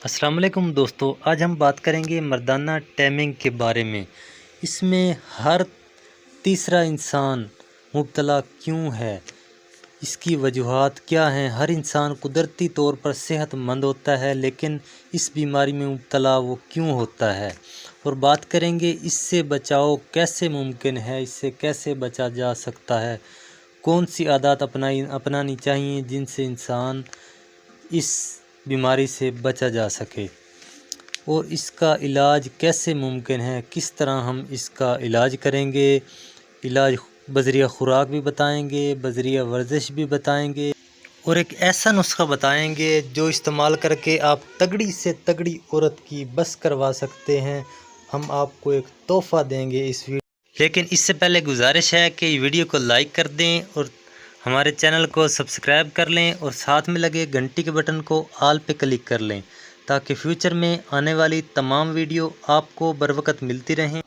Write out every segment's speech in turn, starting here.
अस्सलाम वालेकुम दोस्तों, आज हम बात करेंगे मर्दाना टैमिंग के बारे में। इसमें हर तीसरा इंसान मुब्तला क्यों है, इसकी वजूहात क्या हैं। हर इंसान कुदरती तौर पर सेहतमंद होता है, लेकिन इस बीमारी में मुब्तला वो क्यों होता है, और बात करेंगे इससे बचाव कैसे मुमकिन है, इससे कैसे बचा जा सकता है, कौन सी आदत अपनानी चाहिए जिनसे इंसान इस बीमारी से बचा जा सके, और इसका इलाज कैसे मुमकिन है, किस तरह हम इसका इलाज करेंगे। इलाज बज़रिया ख़ुराक भी बताएंगे, बज़रिया वर्जिश भी बताएंगे, और एक ऐसा नुस्खा बताएंगे जो इस्तेमाल करके आप तगड़ी से तगड़ी औरत की बस करवा सकते हैं। हम आपको एक तोहफ़ा देंगे इस वीडियो। लेकिन इससे पहले गुजारिश है कि वीडियो को लाइक कर दें और हमारे चैनल को सब्सक्राइब कर लें, और साथ में लगे घंटी के बटन को ऑल पे क्लिक कर लें, ताकि फ्यूचर में आने वाली तमाम वीडियो आपको बर वक्त मिलती रहें।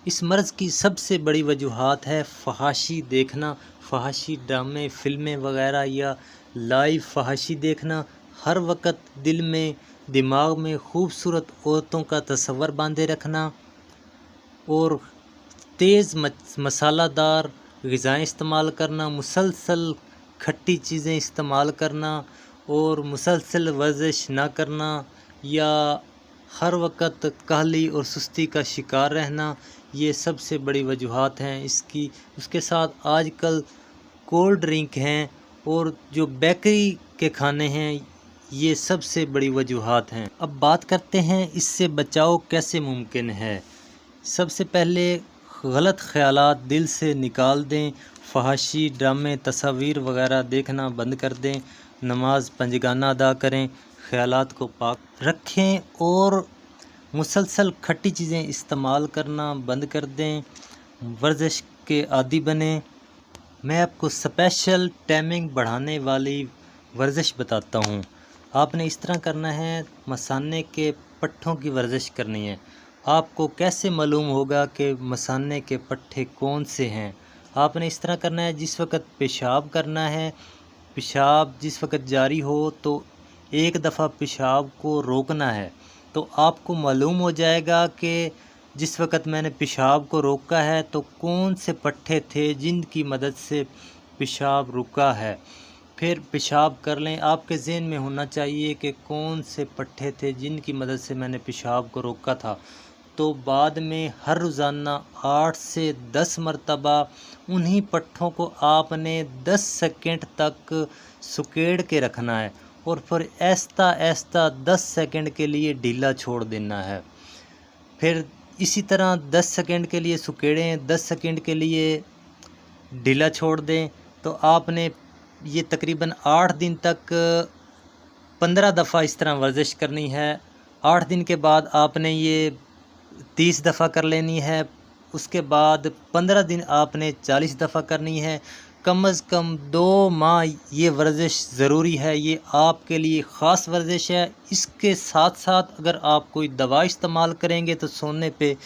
इस मर्ज़ की सबसे बड़ी वजूहात है फ़हाशी देखना, फ़हाशी ड्रामे, फ़िल्में वगैरह या लाइव फ़हाशी देखना। हर वक्त दिल में, दिमाग में खूबसूरत औरतों का तस्वर बांधे रखना, और तेज़ मसालादार ग़िज़ाएँ इस्तेमाल करना, मुसलसल खट्टी चीज़ें इस्तेमाल करना, और मुसलसल वर्जिश ना करना, या हर वक्त काहली और सुस्ती का शिकार रहना, ये सबसे बड़ी वजूहात हैं इसकी। उसके साथ आजकल कोल्ड ड्रिंक हैं और जो बेकरी के खाने हैं, ये सबसे बड़ी वजूहात हैं। अब बात करते हैं इससे बचाव कैसे मुमकिन है। सबसे पहले गलत ख़यालात दिल से निकाल दें, फ़हाशी ड्रामे, तस्वीर वगैरह देखना बंद कर दें, नमाज पंजगाना अदा करें, ख़यालात को पाक रखें, और मुसलसल खट्टी चीज़ें इस्तेमाल करना बंद कर दें, वर्जिश के आदी बनें। मैं आपको स्पेशल टाइमिंग बढ़ाने वाली वर्जिश बताता हूँ। आपने इस तरह करना है, मसाने के पट्ठों की वर्जिश करनी है। आपको कैसे मालूम होगा कि मसाने के पट्ठे कौन से हैं? आपने इस तरह करना है, जिस वक़्त पेशाब करना है, पेशाब जिस वक़्त जारी हो तो एक दफ़ा पेशाब को रोकना है। तो आपको मालूम हो जाएगा कि जिस वक़्त मैंने पेशाब को रोका है तो कौन से पट्ठे थे जिनकी मदद से पेशाब रुका है। फिर पेशाब कर लें। आपके ज़हन में होना चाहिए कि कौन से पट्ठे थे जिनकी मदद से मैंने पेशाब को रोका था। तो बाद में हर रोज़ाना 8 से 10 मरतबा उन्हीं पट्ठों को आपने 10 सेकंड तक सुकेड़ के रखना है, और फिर आहिस्ता आहिस्ता 10 सेकंड के लिए ढीला छोड़ देना है। फिर इसी तरह 10 सेकंड के लिए सुकेड़ें, 10 सेकंड के लिए ढीला छोड़ दें। तो आपने ये तकरीबन 8 दिन तक 15 दफ़ा इस तरह वर्जिश करनी है। 8 दिन के बाद आपने ये 30 दफ़ा कर लेनी है। उसके बाद 15 दिन आपने 40 दफ़ा करनी है। कम अज़ कम 2 माह ये वर्जिश ज़रूरी है। ये आपके लिए ख़ास वर्जिश है। इसके साथ साथ अगर आप कोई दवा इस्तेमाल करेंगे तो सोने पे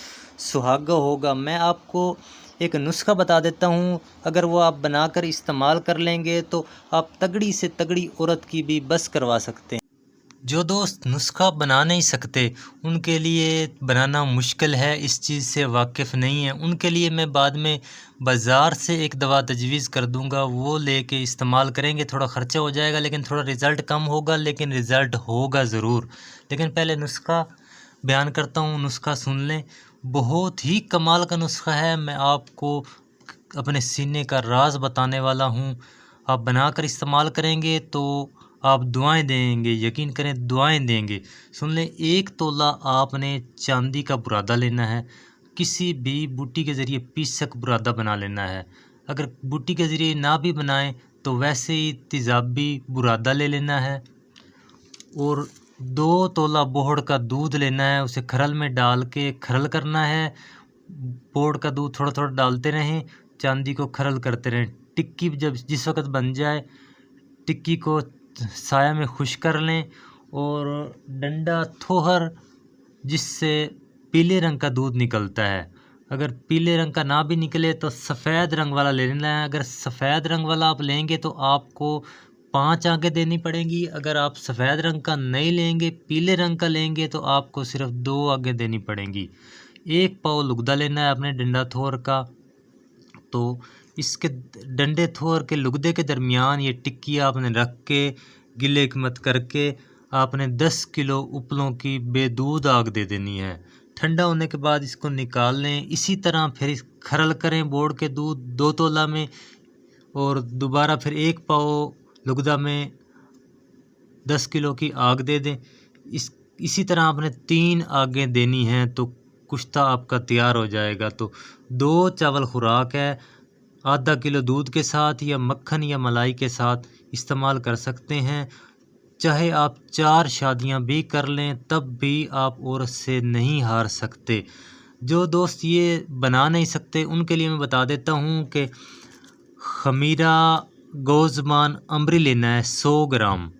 सुहागा होगा। मैं आपको एक नुस्खा बता देता हूँ, अगर वो आप बनाकर इस्तेमाल कर लेंगे तो आप तगड़ी से तगड़ी औरत की भी बस करवा सकते हैं। जो दोस्त नुस्खा बना नहीं सकते, उनके लिए बनाना मुश्किल है, इस चीज़ से वाकिफ़ नहीं है, उनके लिए मैं बाद में बाज़ार से एक दवा तजवीज़ कर दूंगा, वो लेके इस्तेमाल करेंगे। थोड़ा ख़र्चा हो जाएगा, लेकिन थोड़ा रिज़ल्ट कम होगा, लेकिन रिज़ल्ट होगा ज़रूर। लेकिन पहले नुस्खा बयान करता हूँ, नुस्खा सुन लें। बहुत ही कमाल का नुस्खा है। मैं आपको अपने सीने का राज बताने वाला हूँ। आप बनाकर इस्तेमाल करेंगे तो आप दुआएं देंगे, यकीन करें दुआएं देंगे। सुन लें, 1 तोला आपने चांदी का बुरादा लेना है। किसी भी बूटी के ज़रिए पीसक बुरादा बना लेना है। अगर बूटी के ज़रिए ना भी बनाएं तो वैसे ही तेज़ाबी बुरादा ले लेना है। और 2 तोला बोहड़ का दूध लेना है, उसे खरल में डाल के खरल करना है। बोहड़ का दूध थोड़ा थोड़ा डालते रहें, चांदी को खरल करते रहें। टिक्की जब जिस वक़्त बन जाए, टिक्की को साया में खुश कर लें, और डंडा थोहर जिससे पीले रंग का दूध निकलता है, अगर पीले रंग का ना भी निकले तो सफ़ेद रंग वाला ले लेना है। अगर सफ़ेद रंग वाला आप लेंगे तो आपको 5 आगे देनी पड़ेंगी। अगर आप सफ़ेद रंग का नहीं लेंगे, पीले रंग का लेंगे तो आपको सिर्फ 2 आगे देनी पड़ेंगी। 1 पाव लुगदा लेना है आपने डंडा थोर का। तो इसके डंडे थोर के लुगदे के दरमियान ये टिक्की आपने रख के गिले मत करके आपने 10 किलो उपलों की बेदूध आग दे देनी है। ठंडा होने के बाद इसको निकाल लें। इसी तरह फिर खरल करें बोड़ के दूध 2 तोला में, और दोबारा फिर 1 पाव लुगदा में 10 किलो की आग दे दें। इसी तरह आपने 3 आगें देनी हैं तो कुश्ता आपका तैयार हो जाएगा। तो 2 चावल खुराक है, आधा किलो दूध के साथ या मक्खन या मलाई के साथ इस्तेमाल कर सकते हैं। चाहे आप 4 शादियां भी कर लें तब भी आप औरत से नहीं हार सकते। जो दोस्त ये बना नहीं सकते उनके लिए मैं बता देता हूँ कि खमीरा गोज़मान अम्बरी लेना है 100 ग्राम,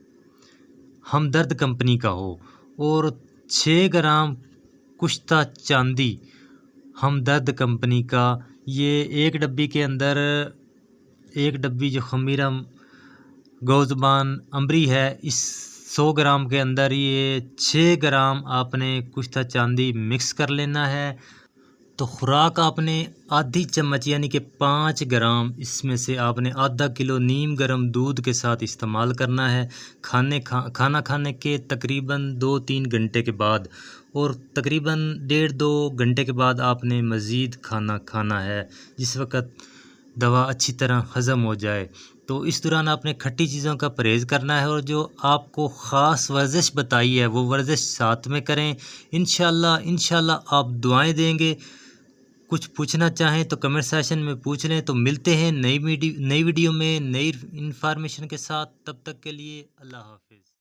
हमदर्द कंपनी का हो, और 6 ग्राम कुश्ता चांदी हमदर्द कंपनी का। ये एक डब्बी के अंदर, एक डब्बी जो खमीरा गोज़मान अम्बरी है, इस 100 ग्राम के अंदर ये 6 ग्राम आपने कुश्ता चांदी मिक्स कर लेना है। तो खुराक आपने आधी चम्मच यानी कि 5 ग्राम इसमें से आपने आधा किलो नीम गर्म दूध के साथ इस्तेमाल करना है खाना खाने के तकरीबन 2-3 घंटे के बाद, और तकरीबन 1.5-2 घंटे के बाद आपने मज़ीद खाना खाना है, जिस वक़्त दवा अच्छी तरह हज़म हो जाए। तो इस दौरान आपने खट्टी चीज़ों का परहेज़ करना है, और जो आपको ख़ास वर्जिश बताई है वो वर्जिश साथ में करें। इंशाल्लाह आप दुआएं देंगे। कुछ पूछना चाहें तो कमेंट सेशन में पूछ लें। तो मिलते हैं नई वीडियो में नई इन्फॉर्मेशन के साथ। तब तक के लिए अल्लाह हाफ़िज़।